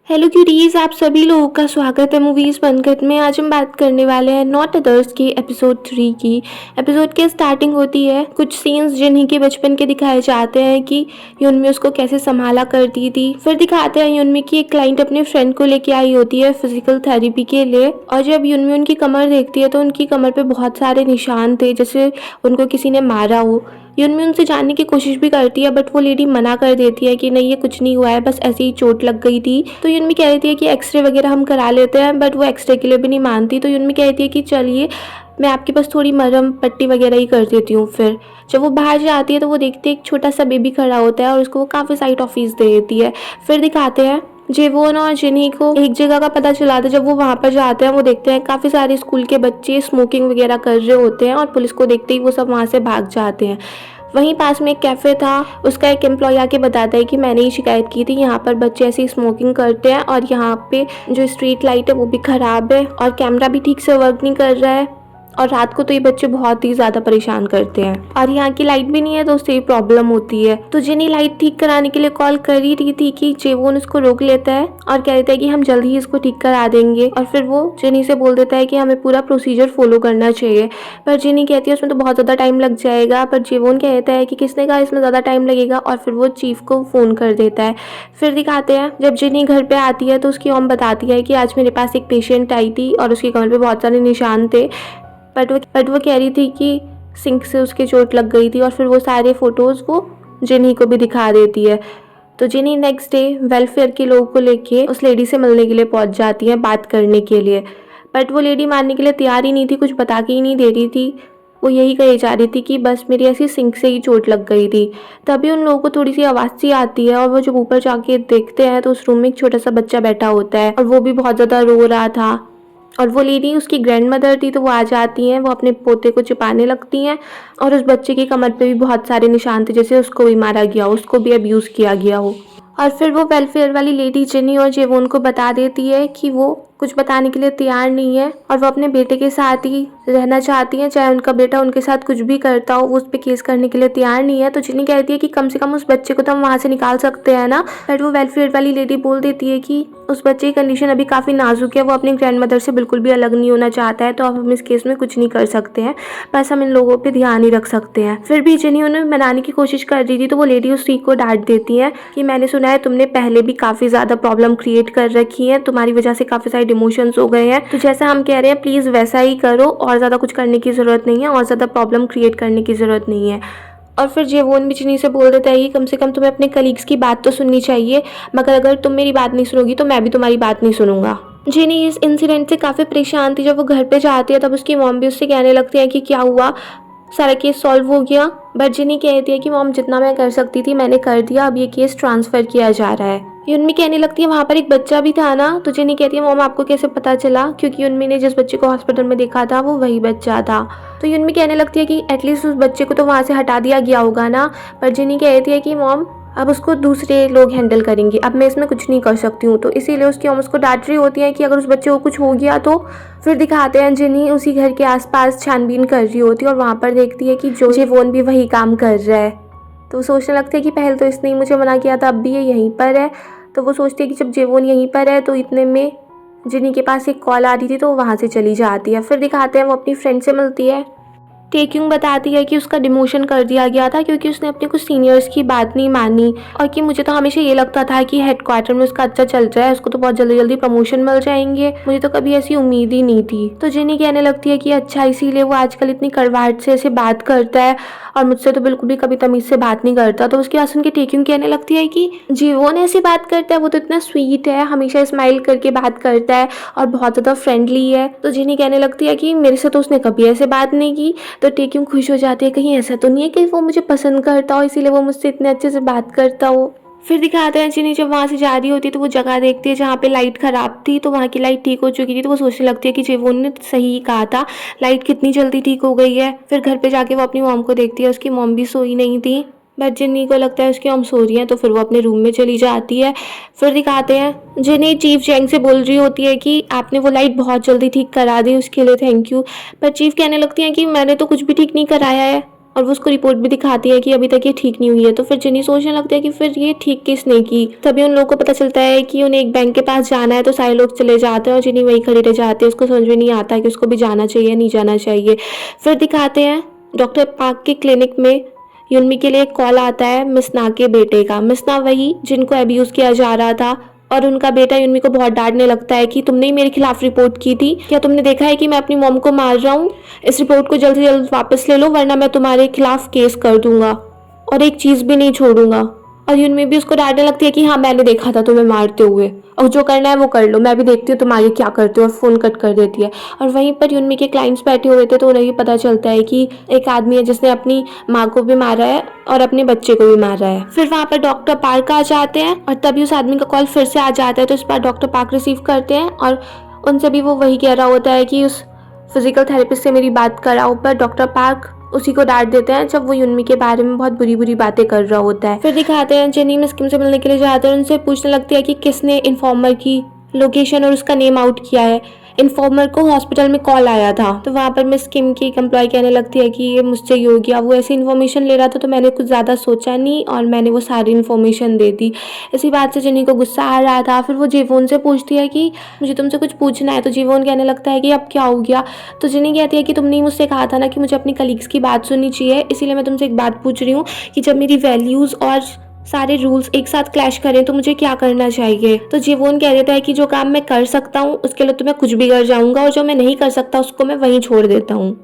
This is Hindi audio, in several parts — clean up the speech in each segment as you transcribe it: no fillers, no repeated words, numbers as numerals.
हेलो क्यूरीज, आप सभी लोगों का स्वागत है मूवीज़ बनगत में। आज हम बात करने वाले हैं नॉट अदर्स की एपिसोड 3 की। एपिसोड की स्टार्टिंग होती है, कुछ सीन्स जिन्हीं के बचपन के दिखाए जाते हैं कि युनमी उसको कैसे संभाला करती थी। फिर दिखाते हैं युनमी की एक क्लाइंट अपने फ्रेंड को लेके आई होती है फिजिकल थेरेपी के लिए, और जब युनमी उनकी कमर देखती है तो उनकी कमर पे बहुत सारे निशान थे, जैसे उनको किसी ने मारा हो। युनमी उनसे जानने की कोशिश भी करती है, बट वो लेडी मना कर देती है कि नहीं, ये कुछ नहीं हुआ है, बस ऐसे ही चोट लग गई थी। तो युनमी कह रही थी कि एक्सरे वगैरह हम करा लेते हैं, बट वो एक्सरे के लिए भी नहीं मानती। तो युनमी कहती है कि चलिए, मैं आपके पास थोड़ी मरहम पट्टी वगैरह ही कर देती हूँ। फिर जब वो बाहर जाती है तो वो देखती है एक छोटा सा बेबी खड़ा होता है और उसको वो काफ़ी सारी टॉफीज़ दे देती है। फिर दिखाते हैं जेवोन और जिनी को एक जगह का पता चला था। जब वो वहाँ पर जाते हैं, वो देखते हैं काफ़ी सारे स्कूल के बच्चे स्मोकिंग वगैरह कर रहे होते हैं, और पुलिस को देखते ही वो सब वहाँ से भाग जाते हैं। वहीं पास में एक कैफ़े था, उसका एक एम्प्लॉय आके बताता है कि मैंने ही शिकायत की थी, यहाँ पर बच्चे ऐसी स्मोकिंग करते हैं, और यहाँ पे जो स्ट्रीट लाइट है वो भी ख़राब है, और कैमरा भी ठीक से वर्क नहीं कर रहा है, और रात को तो ये बच्चे बहुत ही ज़्यादा परेशान करते हैं, और यहाँ की लाइट भी नहीं है, तो उससे ही प्रॉब्लम होती है। तो जिनी लाइट ठीक कराने के लिए कॉल कर ही रही थी कि जेवोन उसको रोक लेता है और कहता है कि हम जल्द ही इसको ठीक करा देंगे, और फिर वो जिनी से बोल देता है कि हमें पूरा प्रोसीजर फॉलो करना चाहिए। पर जिनी कहती है उसमें तो बहुत ज़्यादा टाइम लग जाएगा, पर जेवोन कहता है कि किसने कहा इसमें ज़्यादा टाइम लगेगा, और फिर वो चीफ को फ़ोन कर देता है। फिर दिखाते हैं जब जिनी घर पे आती है तो उसकी ओम बताती है कि आज मेरे पास एक पेशेंट आई थी और उसकी कमर पे बहुत सारे निशान थे, बट वो कह रही थी कि सिंक से उसके चोट लग गई थी, और फिर वो सारे फोटोज़ वो जिनी को भी दिखा देती है। तो जिनी नेक्स्ट डे वेलफेयर के लोगों को लेके उस लेडी से मिलने के लिए पहुंच जाती है बात करने के लिए, बट वो लेडी मानने के लिए तैयार ही नहीं थी, कुछ बता के ही नहीं दे रही थी। वो यही कही जा रही थी कि बस मेरी ऐसी सिंक से ही चोट लग गई थी। तभी उन लोगों को थोड़ी सी आवाज़ सी आती है, और वो जब ऊपर जाके देखते हैं तो उस रूम में एक छोटा सा बच्चा बैठा होता है, और वो भी बहुत ज़्यादा रो रहा था। और वो लेडी उसकी ग्रैंड मदर थी, तो वो आ जाती हैं, वो अपने पोते को छिपाने लगती हैं, और उस बच्चे की कमर पे भी बहुत सारे निशान थे, जैसे उसको भी मारा गया हो, उसको भी अब्यूज़ किया गया हो। और फिर वो वेलफेयर वाली लेडी जिनी और जेवोन को बता देती है कि वो कुछ बताने के लिए तैयार नहीं है, और वो अपने बेटे के साथ ही रहना चाहती हैं, चाहे उनका बेटा उनके साथ कुछ भी करता हो, वो उस पर केस करने के लिए तैयार नहीं है। तो जिनी कहती है कि कम से कम उस बच्चे को तो हम वहाँ से निकाल सकते हैं ना। बट वो वेलफेयर वाली लेडी बोल देती है कि उस बच्चे की कंडीशन अभी काफ़ी नाजुक है, वो अपनी ग्रैंड मदर से बिल्कुल भी अलग नहीं होना चाहता है, तो अब हम इस केस में कुछ नहीं कर सकते हैं, बस हम इन लोगों पे ध्यान ही रख सकते हैं। फिर भी जिनी उन्हें मनाने की कोशिश कर रही थी, तो वो लेडी उस सी को डांट देती है कि मैंने सुना है तुमने पहले भी काफ़ी ज़्यादा प्रॉब्लम क्रिएट कर रखी है, तुम्हारी वजह से काफ़ी सारे डिमोशंस हो गए हैं, तो जैसा हम कह रहे हैं प्लीज़ वैसा ही करो, और ज़्यादा कुछ करने की ज़रूरत नहीं है, और ज़्यादा प्रॉब्लम क्रिएट करने की ज़रूरत नहीं है। और फिर जेवोन भी जिनी से बोल देता है कि कम से कम तुम्हें अपने कलीग्स की बात तो सुननी चाहिए, मगर अगर तुम मेरी बात नहीं सुनोगी तो मैं भी तुम्हारी बात नहीं सुनूंगा। जिनी इस इंसिडेंट से काफ़ी परेशान थी। जब वो घर पे जाती है तब उसकी मॉम भी उससे कहने लगती है कि क्या हुआ, सारा केस सॉल्व हो गया। बट जिनी कहती है कि मॉम जितना मैं कर सकती थी मैंने कर दिया, अब ये केस ट्रांसफ़र किया जा रहा है। युनमी कहने लगती है वहाँ पर एक बच्चा भी था ना। तो जिनी कहती है मॉम आपको कैसे पता चला, क्योंकि युनमी ने जिस बच्चे को हॉस्पिटल में देखा था वो वही बच्चा था। तो युनमी कहने लगती है कि एटलीस्ट उस बच्चे को तो वहाँ से हटा दिया गया होगा ना। पर जिनी कहती है कि मॉम अब उसको दूसरे लोग हैंडल करेंगे, अब मैं इसमें कुछ नहीं कर सकती हूँ। तो इसीलिए उसकी मॉम उसको डांट रही होती है कि अगर उस बच्चे को कुछ हो गया तो। फिर दिखाते हैं जिनी उसी घर के आसपास छानबीन कर रही होती है, और वहाँ पर देखती है कि जो जेवोन भी वही काम कर रहा है। तो सोचने लगती है कि पहले तो इसने मुझे मना किया था, अब भी ये यहीं पर है। तो वो सोचती है कि जब जेवोन यहीं पर है, तो इतने में जिनी के पास एक कॉल आ रही थी, तो वो वहाँ से चली जाती है। फिर दिखाते हैं वो अपनी फ्रेंड से मिलती है। टेक्यूंग बताती है कि उसका डिमोशन कर दिया गया था क्योंकि उसने अपने कुछ सीनियर्स की बात नहीं मानी, और कि मुझे तो हमेशा ये लगता था कि हेडक्वार्टर में उसका अच्छा चल रहा है, उसको तो बहुत जल्दी जल्दी प्रमोशन मिल जाएंगे, मुझे तो कभी ऐसी उम्मीद ही नहीं थी। तो जिनी कहने लगती है कि अच्छा इसीलिए वो आजकल इतनी कड़वाहट से ऐसे बात करता है, और मुझसे तो बिल्कुल भी कभी तमीज़ से बात नहीं करता। तो उसकी बात सुन के टेक्यूंग कहने लगती है कि जीवोन ऐसी बात करता है, वो तो इतना स्वीट है, हमेशा स्माइल करके बात करता है और बहुत ज़्यादा फ्रेंडली है। तो जिनी कहने लगती है कि मेरे से तो उसने कभी ऐसे बात नहीं की। तो टेक्यूंग खुश हो जाती है, कहीं ऐसा तो नहीं है कि वो मुझे पसंद करता हो इसीलिए वो मुझसे इतने अच्छे से बात करता हो। फिर दिखाते हैं जिनी जब वहाँ से जा रही होती है तो वो जगह देखती है जहाँ पे लाइट ख़राब थी, तो वहाँ की लाइट ठीक हो चुकी थी। तो वो सोचने लगती है कि जेवोन ने सही कहा था, लाइट कितनी जल्दी ठीक हो गई है। फिर घर पे जाके वो अपनी मॉम को देखती है, उसकी मॉम भी सोई नहीं थी, बट जिन्नी को लगता है उसकी मॉम सो रही है, तो फिर वो अपने रूम में चली जाती है। फिर दिखाते हैं जिन्नी चीफ जैंग से बोल रही होती है कि आपने वो लाइट बहुत जल्दी ठीक करा दी, उसके लिए थैंक यू। पर चीफ कहने लगती है कि मैंने तो कुछ भी ठीक नहीं कराया है। और वो उसको रिपोर्ट भी दिखाती है कि अभी तक ये ठीक नहीं हुई है। तो फिर जिनी सोचने लगती है कि फिर ये ठीक किसने की। तभी उन लोगों को पता चलता है कि उन्हें एक बैंक के पास जाना है, तो सारे लोग चले जाते हैं और जिनी वहीं खड़ी रह जाती है। उसको समझ में नहीं आता कि उसको भी जाना चाहिए नहीं जाना चाहिए। फिर दिखाते हैं डॉक्टर पार्क के क्लिनिक में युनमी के लिए एक कॉल आता है मिसना के बेटे का। मिसना वही जिनको अब्यूज किया जा रहा था, और उनका बेटा युनमी को बहुत डांटने लगता है कि तुमने ही मेरे खिलाफ रिपोर्ट की थी, क्या तुमने देखा है कि मैं अपनी मॉम को मार रहा हूँ? इस रिपोर्ट को जल्द से जल्द वापस ले लो, वरना मैं तुम्हारे खिलाफ केस कर दूंगा और एक चीज भी नहीं छोड़ूंगा। और युनमी भी उसको डांटने लगती है कि हाँ मैंने देखा था तुम्हें मारते हुए, और जो करना है वो कर लो, मैं भी देखती हूँ तुम आगे क्या करते हो, और फोन कट कर देती है। और वहीं पर युनमी के क्लाइंट्स बैठे हुए थे, तो उन्हें भी पता चलता है कि एक आदमी है जिसने अपनी माँ को भी मारा है और अपने बच्चे को भी मारा है। फिर वहाँ पर डॉक्टर पार्क आ जाते हैं और तभी उस आदमी का कॉल फिर से आ जाता है। तो इस बार डॉक्टर पार्क रिसीव करते हैं और उनसे भी वो वही कह रहा होता है कि उस फिजिकल थेरेपिस्ट से मेरी बात कराओ, पर डॉक्टर पार्क उसी को डांट देते हैं जब वो युनमी के बारे में बहुत बुरी बुरी बातें कर रहा होता है। फिर दिखाते हैं जेनी मिस्किन से मिलने के लिए जाते हैं, उनसे पूछने लगती है कि किसने इन्फॉर्मर की लोकेशन और उसका नेम आउट किया है। इन्फॉर्मर को हॉस्पिटल में कॉल आया था। तो वहाँ पर मिस किम की एक एम्प्लॉय कहने लगती है कि ये मुझसे ही हो गया, वो ऐसी इन्फॉर्मेशन ले रहा था तो मैंने कुछ ज़्यादा सोचा नहीं और मैंने वो सारी इन्फॉर्मेशन दे दी। इसी बात से जिनी को गुस्सा आ रहा था। फिर वो जीवोन से पूछती है कि मुझे तुमसे कुछ पूछना है। तो जीवोन कहने लगता है कि अब क्या हो गया। तो जिनी कहती है कि तुमने मुझसे कहा था ना कि मुझे अपनी कलीग्स की बात सुननी चाहिए, इसीलिए मैं तुमसे एक बात पूछ रही हूँ कि जब मेरी वैल्यूज़ और सारे रूल्स एक साथ क्लैश करें तो मुझे क्या करना चाहिए। तो जीवोन कह देता है कि जो काम मैं कर सकता हूँ उसके लिए तो मैं कुछ भी कर जाऊंगा, और जो मैं नहीं कर सकता उसको मैं वहीं छोड़ देता हूँ।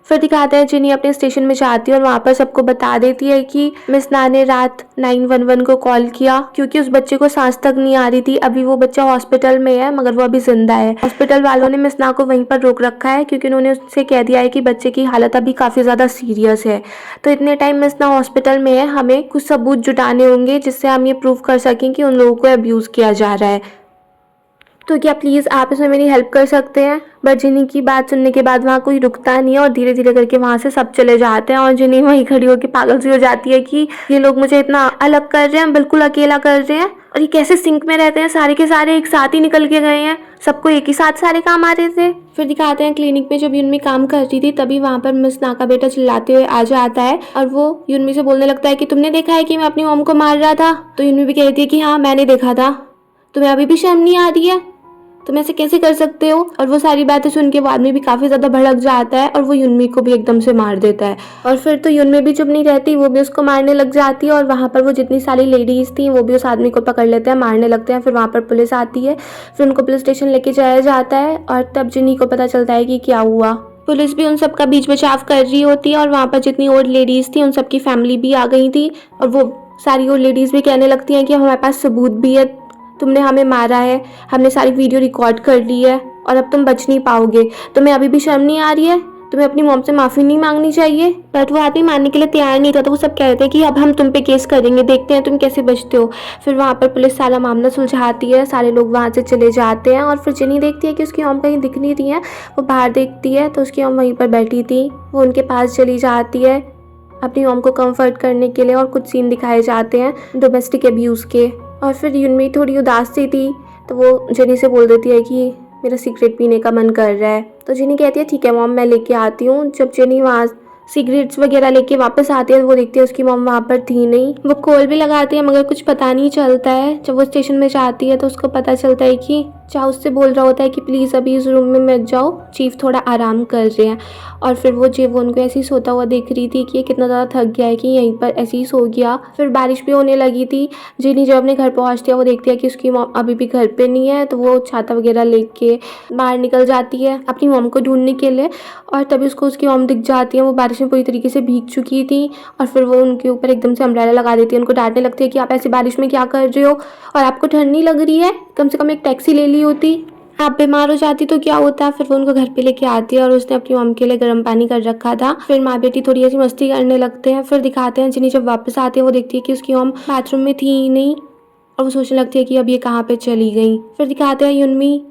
फिर दिखाते हैं जिनी अपने स्टेशन में जाती है और वहाँ पर सबको बता देती है कि मिसना ने रात 911 को कॉल किया क्योंकि उस बच्चे को सांस तक नहीं आ रही थी। अभी वो बच्चा हॉस्पिटल में है मगर वो अभी जिंदा है। हॉस्पिटल वालों ने मिसना को वहीं पर रोक रखा है क्योंकि उन्होंने उससे कह दिया है कि बच्चे की हालत अभी काफ़ी ज़्यादा सीरियस है। तो इतने टाइम मिसना हॉस्पिटल में है, हमें कुछ सबूत जुटाने होंगे जिससे हम ये प्रूव कर सकें कि उन लोगों को अब्यूज़ किया जा रहा है। तो क्या प्लीज़ आप इसमें मेरी हेल्प कर सकते हैं। बट जिनी की बात सुनने के बाद वहाँ कोई रुकता नहीं है और धीरे धीरे करके वहाँ से सब चले जाते हैं। और जिनी वहीं खड़ी होकर पागल सी हो जाती है कि ये लोग मुझे इतना अलग कर रहे हैं, बिल्कुल अकेला कर रहे हैं, और ये कैसे सिंक में रहते हैं, सारे के सारे एक साथ ही निकल के गए हैं, सबको एक ही साथ सारे काम आ रहे थे। फिर दिखाते हैं क्लिनिक में जब युनमी काम कर रही थी तभी वहाँ पर मिस ना का बेटा चिल्लाते हुए आ जाता है और वो युनमी से बोलने लगता है कि तुमने देखा है कि मैं अपनी मॉम को मार रहा था। तो युनमी भी कहती है कि हाँ मैंने देखा था, तुम्हें अभी भी शर्म नहीं आ रही है, तुम ऐसे कैसे कर सकते हो। और वो सारी बातें सुन के वो आदमी भी काफ़ी ज़्यादा भड़क जाता है और वो युनमी को भी एकदम से मार देता है। और फिर तो युनमी भी चुप नहीं रहती, वो भी उसको मारने लग जाती है। और वहाँ पर वो जितनी सारी लेडीज़ थी वो भी उस आदमी को पकड़ लेते हैं, मारने लगते हैं। फिर वहाँ पर पुलिस आती है, फिर उनको पुलिस स्टेशन लेके जाया जाता है और तब जिनी को पता चलता है कि क्या हुआ। पुलिस भी उन सब का बीच बचाव कर रही होती है और वहाँ पर जितनी और लेडीज़ थी उन सब की फैमिली भी आ गई थी और वो सारी और लेडीज़ भी कहने लगती हैं कि हमारे पास सबूत भी है, तुमने हमें मारा है, हमने सारी वीडियो रिकॉर्ड कर ली है और अब तुम बच नहीं पाओगे। तुम्हें अभी भी शर्म नहीं आ रही है, तुम्हें अपनी मॉम से माफ़ी नहीं मांगनी चाहिए। बट वो आदमी मानने के लिए तैयार नहीं था, तो वो सब कहते हैं कि अब हम तुम पे केस करेंगे, देखते हैं तुम कैसे बचते हो। फिर वहाँ पर पुलिस सारा मामला सुलझाती है, सारे लोग वहाँ से चले जाते हैं। और फिर जिनी देखती है कि उसकी मॉम कहीं दिख नहीं रही है, वो बाहर देखती है तो उसकी मॉम वहीं पर बैठी थी। वो उनके पास चली जाती है अपनी मॉम को कंफर्ट करने के लिए और कुछ सीन दिखाए जाते हैं डोमेस्टिक अब्यूज़ के। और फिर युनमी थोड़ी उदास सी थी तो वो जिनी से बोल देती है कि मेरा सिगरेट पीने का मन कर रहा है। तो जिनी कहती है ठीक है मॉम मैं लेके आती हूँ। जब जिनी वहाँ सिगरेट्स वगैरह लेके वापस आती है वो देखती है उसकी मॉम वहाँ पर थी नहीं। वो कॉल भी लगाती है मगर कुछ पता नहीं चलता है। जब वो स्टेशन में जाती है तो उसको पता चलता है कि चाउ उससे बोल रहा होता है कि प्लीज़ अभी इस रूम में मत जाओ, चीफ थोड़ा आराम कर रहे हैं। और फिर वो जीव उनको ऐसे ही सोता हुआ देख रही थी कि ये कितना ज़्यादा थक गया है कि यहीं पर ऐसे ही सो गया। फिर बारिश भी होने लगी थी। जिनी जब अपने घर पहुँचती है वो देखती है कि उसकी मॉम अभी भी घर पे नहीं है, तो वो छाता वगैरह लेके बाहर निकल जाती है अपनी मॉम को ढूंढने के लिए। और तभी उसको उसकी मॉम दिख जाती है, वो बारिश में पूरी तरीके से भीग चुकी थी। और फिर वो उनके ऊपर एकदम से अम्ब्रेला लगा देती है, उनको डांटने लगती है कि आप ऐसी बारिश में क्या कर रहे हो और आपको ठंड नहीं लग रही है, कम से कम एक टैक्सी ले ली होती, आप बीमार हो जाती तो क्या होता। फिर वो उनको घर पे लेके आती है और उसने अपनी मॉम के लिए गर्म पानी कर रखा था। फिर माँ बेटी थोड़ी ऐसी मस्ती करने लगते हैं। फिर दिखाते हैं जिनी जब वापस आती है वो देखती है कि उसकी मॉम बाथरूम में थी ही नहीं और वो सोचने लगती है कि अब ये कहाँ पे चली गई। फिर दिखाते हैं युनमी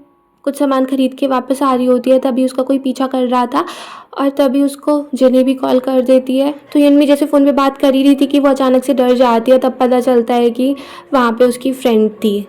कुछ सामान खरीद के वापस आ रही होती है, तभी उसका कोई पीछा कर रहा था और तभी उसको जिनी भी कॉल कर देती है। तो युनमी जैसे फ़ोन पे बात कर ही रही थी कि वो अचानक से डर जाती है, तब पता चलता है कि वहाँ पे उसकी फ्रेंड थी।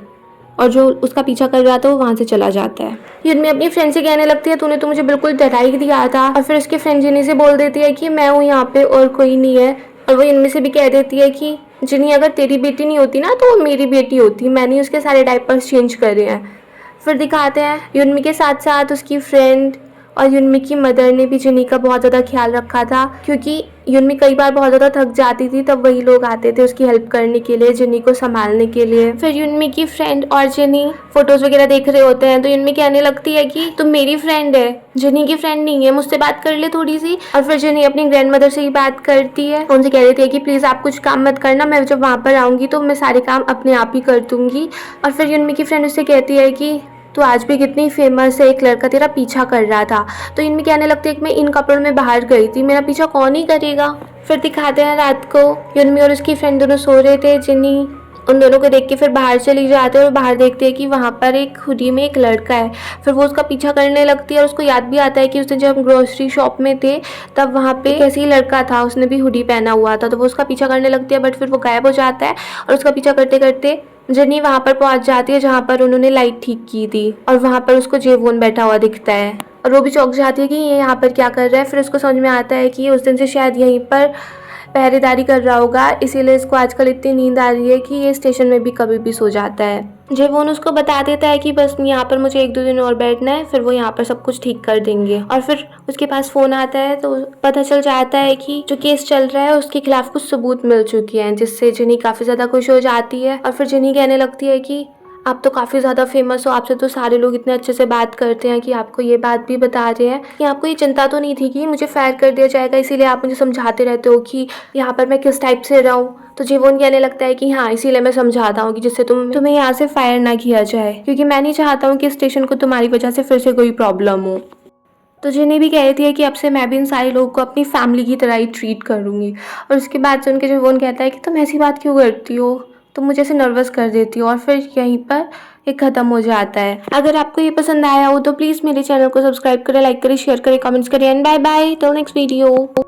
और जो उसका पीछा कर रहा था वो वहाँ से चला जाता है। युनमी अपनी फ्रेंड से कहने लगती है तूने तो मुझे बिल्कुल डरा ही दिया था, और फिर उसकी फ्रेंड जिनी से बोल देती है कि मैं हूँ यहाँ पे और कोई नहीं है। और वो युनमी से भी कह देती है कि जिनी अगर तेरी बेटी नहीं होती ना तो वो मेरी बेटी होती, मैंने उसके सारे डायपर्स चेंज करे हैं। फिर दिखाते हैं युनमी के साथ साथ उसकी फ्रेंड और युनमी की मदर ने भी जिनी का बहुत ज़्यादा ख्याल रखा था, क्योंकि युनमी कई बार बहुत ज़्यादा थक जाती थी तब वही लोग आते थे उसकी हेल्प करने के लिए, जिनी को संभालने के लिए। फिर युनमी की फ्रेंड और जिनी फोटोज वगैरह देख रहे होते हैं तो युनमी कहने लगती है कि तुम मेरी फ्रेंड है, जिनी की फ्रेंड नहीं है, मुझसे बात कर ले थोड़ी सी। और फिर जिनी अपनी ग्रैंड मदर से ही बात करती है, उनसे कह देती है कि प्लीज़ आप कुछ काम मत करना, मैं जब वहाँ पर आऊँगी तो मैं सारे काम अपने आप ही कर दूँगी। और फिर युनमी की फ्रेंड उससे कहती है कि तो आज भी कितनी फेमस है, एक लड़का तेरा पीछा कर रहा था। तो इनमें कहने लगती है कि मैं इन कपड़ों में बाहर गई थी, मेरा पीछा कौन ही करेगा। फिर दिखाते हैं रात को युनमी और उसकी फ्रेंड दोनों सो रहे थे, जिनी उन दोनों को देख के फिर बाहर चली जाते हैं और बाहर देखते हैं कि वहाँ पर एक हुडी में एक लड़का है। फिर वो उसका पीछा करने लगती है और उसको याद भी आता है कि उसने जब हम ग्रोसरी शॉप में थे तब वहाँ पे कैसे ही लड़का था, उसने भी हुडी पहना हुआ था। तो वो उसका पीछा करने लगती है बट फिर वो गायब हो जाता है और उसका पीछा करते करते जिनी वहाँ पर पहुँच जाती है जहाँ पर उन्होंने लाइट ठीक की थी, और वहाँ पर उसको जेवोन बैठा हुआ दिखता है और वो भी चौंक जाती है कि ये यहाँ पर क्या कर रहा है। फिर उसको समझ में आता है कि ये उस दिन से शायद यहीं पर पहरेदारी कर रहा होगा, इसीलिए इसको आजकल इतनी नींद आ रही है कि ये स्टेशन में भी कभी भी सो जाता है। जेवोन उसको बता देता है कि बस यहाँ पर मुझे 1-2 दिन और बैठना है, फिर वो यहाँ पर सब कुछ ठीक कर देंगे। और फिर उसके पास फ़ोन आता है तो पता चल जाता है कि जो केस चल रहा है उसके खिलाफ कुछ सबूत मिल चुके हैं, जिससे जिनी काफ़ी ज़्यादा खुश हो जाती है। और फिर जिनी कहने लगती है कि आप तो काफ़ी ज़्यादा फेमस हो, आपसे तो सारे लोग इतने अच्छे से बात करते हैं कि आपको ये बात भी बता रहे हैं कि आपको ये चिंता तो नहीं थी कि मुझे फायर कर दिया जाएगा, इसीलिए आप मुझे समझाते रहते हो कि यहाँ पर मैं किस टाइप से रहूँ। तो जीवोन कहने लगता है कि हाँ, इसीलिए मैं समझाता हूँ कि जिससे तुम्हें यहाँ से फायर ना किया जाए, क्योंकि मैं नहीं चाहता हूँ कि स्टेशन को तुम्हारी वजह से फिर से कोई प्रॉब्लम हो। तो जिन्हें भी कह रही थी कि अब से मैं भी इन सारे लोगों को अपनी फैमिली की तरह ही ट्रीट करूँगी। और उसके बाद सुन के जीवोन कहता है कि तुम ऐसी बात क्यों करती हो, तुम मुझे ऐसे नर्वस कर देती हो। और फिर यहीं पर ये ख़त्म हो जाता है। अगर आपको ये पसंद आया हो तो प्लीज़ मेरे चैनल को सब्सक्राइब करें, लाइक करें, शेयर करें, कमेंट्स करें and bye bye till next video.